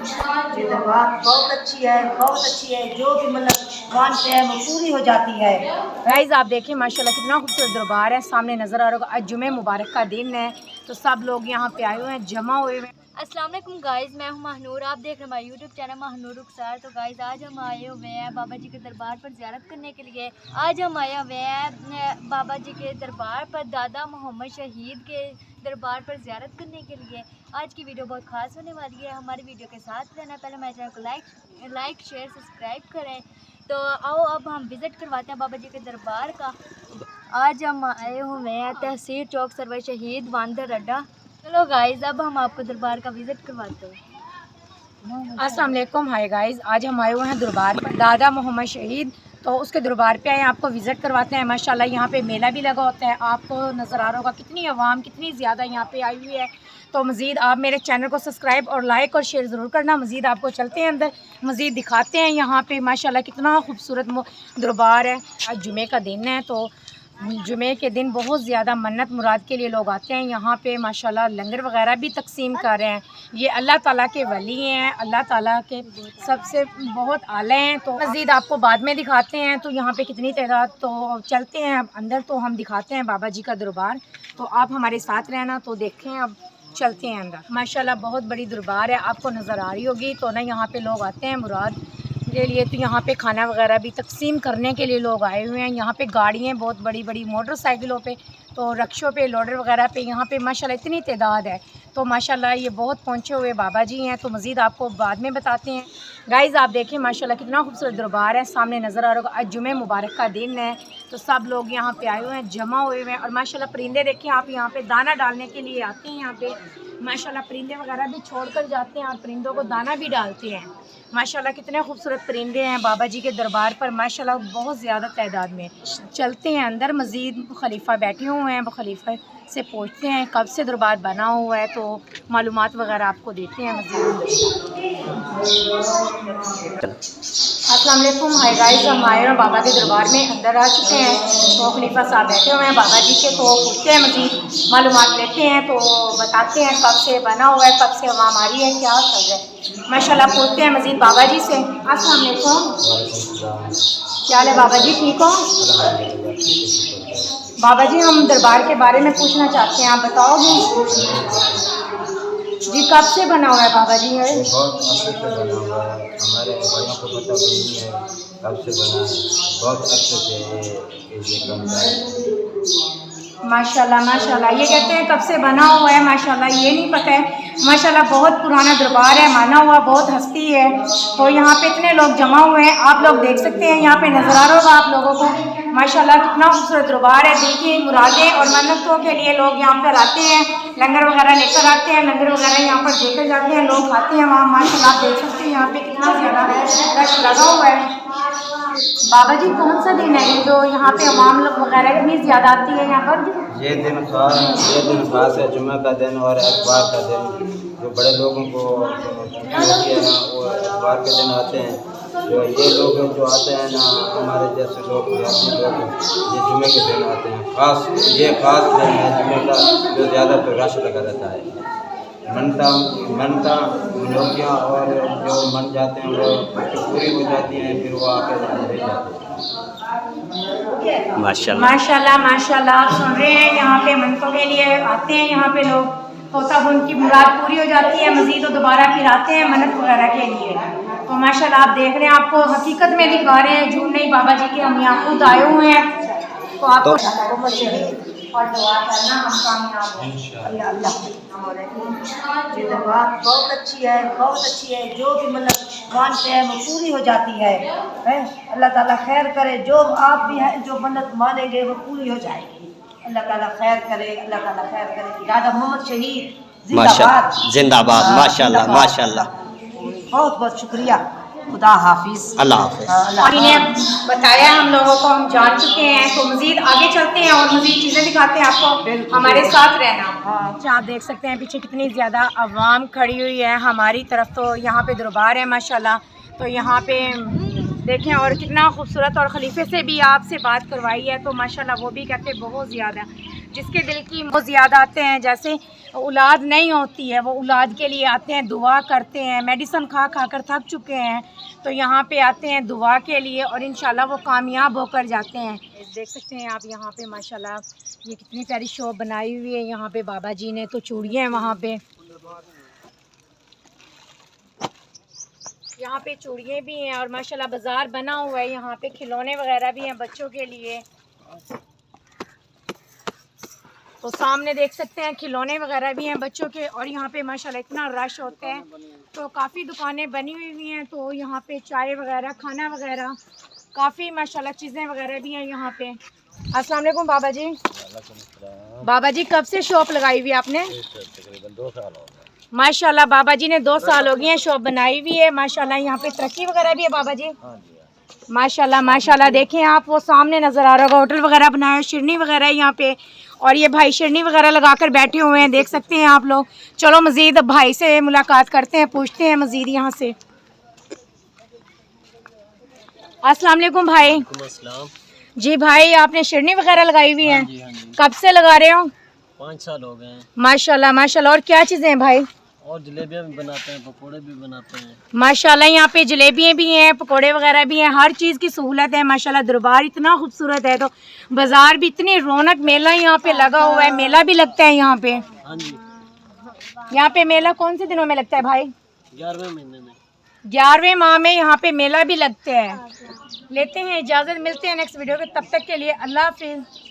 ये बात बहुत अच्छी है, बहुत अच्छी है। जो भी मतलब मानते हैं वो पूरी हो जाती है। गाइस आप देखें माशाल्लाह कितना खूबसूरत दरबार है, सामने नज़र आ रहा होगा। आज जुमे मुबारक का दिन है तो सब लोग यहाँ पे आए हुए हैं, जमा हुए हुए हैं। अस्सलाम वालेकुम गाइस, मैं हूं महनूर। आप देख रहे हैं हमारा यूट्यूब चैनल महनूर रुखसार। तो गाइस आज हम आए हुए हैं बाबा जी के दरबार पर ज़ियारत करने के लिए। आज हम आए हुए हैं बाबा जी के दरबार पर, दादा मोहम्मद शहीद के दरबार पर ज़ियारत करने के लिए। आज की वीडियो बहुत ख़ास होने वाली है, हमारी वीडियो के साथ रहना। पहले हमारे चैनल को लाइक शेयर सब्सक्राइब करें। तो आओ अब हम विज़िट करवाते हैं बाबा जी के दरबार का। आज हम आए हुए हैं तहसील चौक सरवर शहीद वांदर अड्डा। चलो गाइस अब हम आपको दरबार का विज़िट करवाते हैं। अस्सलाम वालेकुम, हाय गाइस, आज हम आए हुए हैं दरबार पर, दादा मोहम्मद शहीद। तो उसके दरबार पे आए, आपको विज़िट करवाते हैं। माशाल्लाह यहाँ पे मेला भी लगा होता है, आपको नज़र आ रहा होगा कितनी आवाम कितनी ज़्यादा यहाँ पे आई हुई है। तो मज़ीद आप मेरे चैनल को सब्सक्राइब और लाइक और शेयर ज़रूर करना। मज़ीद आपको चलते हैं अंदर, मज़ीद दिखाते हैं यहाँ पे माशाल्लाह कितना खूबसूरत दरबार है। आज जुमे का दिन है तो जुमे के दिन बहुत ज़्यादा मन्नत मुराद के लिए लोग आते हैं यहाँ पे। माशाल्लाह लंगर वगैरह भी तकसीम कर रहे हैं। ये अल्लाह ताला के वली हैं, अल्लाह ताला के सबसे बहुत आले हैं। तो मज़ीद आपको बाद में दिखाते हैं तो यहाँ पे कितनी तादाद। तो चलते हैं अब अंदर, तो हम दिखाते हैं बाबा जी का दरबार। तो आप हमारे साथ रहना, तो देखें अब चलते हैं अंदर। माशाल्लाह बहुत बड़ी दरबार है, आपको नज़र आ रही होगी। तो ना यहाँ पे लोग आते हैं मुराद के लिए। तो यहाँ पे खाना वगैरह भी तकसीम करने के लिए लोग आए हुए हैं। यहाँ पे गाड़ियाँ बहुत बड़ी बड़ी मोटरसाइकिलों पे, तो रक्शों पे, लोडर वगैरह पे यहाँ पे माशाल्लाह इतनी तादाद है। तो माशाल्लाह ये बहुत पहुँचे हुए बाबा जी हैं। तो मज़ीद आपको बाद में बताते हैं। गाइज़ आप देखें माशाल्लाह कितना खूबसूरत दरबार है, सामने नज़र आ रहा होगा। आज जुमे मुबारक का दिन है तो सब लोग यहाँ पे आए हुए हैं, जमा हुए हुए हैं। और माशाल्लाह परिंदे देखें आप, यहाँ पे दाना डालने के लिए आते हैं। यहाँ पे माशाल्लाह परिंदे वगैरह भी छोड़ कर जाते हैं और परिंदों को दाना भी डालते हैं। माशाल्लाह कितने खूबसूरत परिंदे हैं बाबा जी के दरबार पर, माशाल्लाह बहुत ज़्यादा तादाद में। चलते हैं अंदर, मज़ीद खलीफा बैठे हुए हैं, वो खलीफा से पूछते हैं कब से दरबार बना हुआ है, तो मालूमात वगैरह आपको देते हैं मज़ीद। अस्सलाम वालेकुम, हाय गाइस, हम आए हैं बाबा के दरबार में, अंदर आ चुके हैं। तो खलीफा साहब बैठे हुए हैं बाबा जी के, तो पूछते हैं मज़ीद मालूमात लेते हैं। तो बताते हैं कब से बना हुआ है, कब से हवा हमारी है, क्या चल रहा है। माशाल्लाह पूछते हैं मज़ीद बाबा जी से। अस्सलाम वालेकुम, क्या हाल है बाबा जी, ठीक हो? बाबा जी हम दरबार के बारे में पूछना चाहते हैं, आप बताओगे जी कब से बना हुआ है बाबा जी? है बहुत अच्छे से बना हुआ है, हमारे बड़ों को पता भी नहीं है कब से बना है। बहुत अच्छे से ये बनता है। माशाल्लाह माशाल्लाह, ये कहते हैं कब से बना हुआ है, माशाल्लाह ये नहीं पता है। माशाल्लाह बहुत पुराना दरबार है, माना हुआ बहुत हस्ती है। तो यहाँ पे इतने लोग जमा हुए हैं, आप लोग देख सकते हैं, यहाँ पे नज़र आ रहा होगा आप लोगों को। माशाल्लाह कितना खूबसूरत दरबार है। दिल की मुरादें और मन्नतों के लिए लोग यहाँ पर आते हैं, लंगर वगैरह लेकर आते हैं, लंगर वगैरह यहाँ पर देकर जाते हैं, लोग खाते हैं वहाँ। माशाल्लाह आप देख सकते हैं यहाँ पे कितना ज़्यादा रश लगा हुआ है। बाबा जी कौन सा दिन है जो यहाँ पे अवाम लोग वगैरह इतनी ज़्यादा आती है यहाँ पर? ये दिन खास है, जुम्मे का दिन और एतवार का दिन। जो बड़े लोगों को छुट्टी होती है ना, वो एतवार के दिन आते हैं। जो ये लोग जो आते हैं ना, हमारे जैसे लोग ये जुम्मे के दिन आते हैं। ये खास दिन है जुम्मे का, जो ज़्यादा तो रश लगा रहता है। मनता मनोकियाँ और जो मन जाते हैं वो पूरी हो जाती हैं, फिर वो आके ले जाते हैं। माशाल्लाह माशाल्लाह माशाल्लाह, आप सुन रहे हैं यहाँ पे मनतों के लिए आते हैं यहाँ पे लोग, तो तब उनकी मुराद पूरी हो जाती है। मज़ीद वो दोबारा फिर आते हैं मन्नत वगैरह के लिए। तो माशाल्लाह आप देख रहे हैं, आपको हकीकत में दिखा रहे हैं, झूठ नहीं। बाबा जी के हम यहाँ खुद आए हुए हैं, तो आपको और दुआ करना हम कामयाब अल्लाह ये बात बहुत अच्छी है, बहुत अच्छी है। जो भी मतलब मानते हैं वो पूरी हो जाती है। अल्लाह ताला खैर करे, जो आप भी है जो मन्नत मानेंगे वो पूरी हो जाएगी। अल्लाह ताला खैर करे, अल्लाह ताला खैर करे। दादा मोहम्मद शहीद जिंदाबाद, जिंदाबाद। माशाल्लाह माशाल्लाह, बहुत बहुत शुक्रिया। खुदा हाफिज, अल्लाह हाफिज। और इन्हें बताया हम लोगों को, हम जान चुके हैं। तो मज़ीद आगे चलते हैं और मज़ीद चीज़ें दिखाते हैं आपको, हमारे साथ रहना। अच्छा आप देख सकते हैं पीछे कितनी ज़्यादा आवाम खड़ी हुई है हमारी तरफ। तो यहाँ पे दरबार है माशाल्लाह, तो यहाँ पे देखें और कितना खूबसूरत। और खलीफे से भी आपसे बात करवाई है तो माशाल्लाह वो भी कहते बहुत ज़्यादा जिसके दिल की बहुत ज़्यादा आते हैं, जैसे औलाद नहीं होती है वो औलाद के लिए आते हैं, दुआ करते हैं, मेडिसिन खा खा कर थक चुके हैं तो यहाँ पे आते हैं दुआ के लिए और इंशाल्लाह वो कामयाब होकर जाते हैं। देख सकते हैं आप यहाँ पे माशाल्लाह ये कितनी प्यारी शॉप बनाई हुई है यहाँ पे बाबा जी ने। तो चूड़ियाँ हैं वहाँ पे, यहाँ पे चूड़ियाँ भी हैं और माशाल्लाह बाज़ार बना हुआ है। यहाँ पे खिलौने वगैरह भी हैं बच्चों के लिए। तो सामने देख सकते हैं खिलौने वगैरह भी हैं बच्चों के और यहाँ पे माशाल्लाह इतना रश होता है। तो काफ़ी दुकानें बनी हुई हैं। तो यहाँ पे चाय वगैरह, खाना वगैरह, काफ़ी माशाल्लाह चीज़ें वगैरह भी हैं यहाँ पे। अस्सलाम वालेकुम बाबा जी। बाबा जी कब से शॉप लगाई हुई आपने? तकरीबन 2 साल हो गए। माशाल्लाह बाबा जी ने 2 साल हो गए हैं शॉप बनाई हुई है। माशाल्लाह यहाँ पे तरक्की वगैरह भी है बाबा जी। माशाल्लाह माशाल्लाह। देखें आप वो सामने नज़र आ रहा होगा होटल वगैरह बनाया है, शिरनी वगैरह है यहाँ पे और ये भाई शिरनी वगैरह लगाकर बैठे हुए हैं, देख सकते हैं आप लोग। चलो मज़ीद भाई से मुलाकात करते हैं, पूछते हैं मज़ीद यहाँ से। अस्सलाम वालेकुम भाई। जी भाई आपने शिरनी वगैरह लगाई हुई है? कब से लगा रहे हो? 5 साल हो गए हैं। माशाल्लाह माशाल्लाह। और क्या चीज़ें हैं भाई? और जलेबियाँ भी बनाते हैं, पकोड़े भी बनाते हैं। माशाल्लाह यहाँ पे जलेबियाँ भी हैं, पकोड़े वगैरह भी हैं, हर चीज़ की सहूलत है। माशाल्लाह दरबार इतना खूबसूरत है तो बाज़ार भी इतनी रौनक, मेला यहाँ पे लगा हुआ है, मेला भी लगता है यहाँ पे। हाँ जी। यहाँ पे मेला कौन से दिनों में लगता है भाई? 11वें महीने में। 11वें माह में यहाँ पे मेला भी लगता है। लेते हैं इजाज़त, मिलते हैं नेक्स्ट वीडियो में, तब तक के लिए अल्लाह हाफिज़।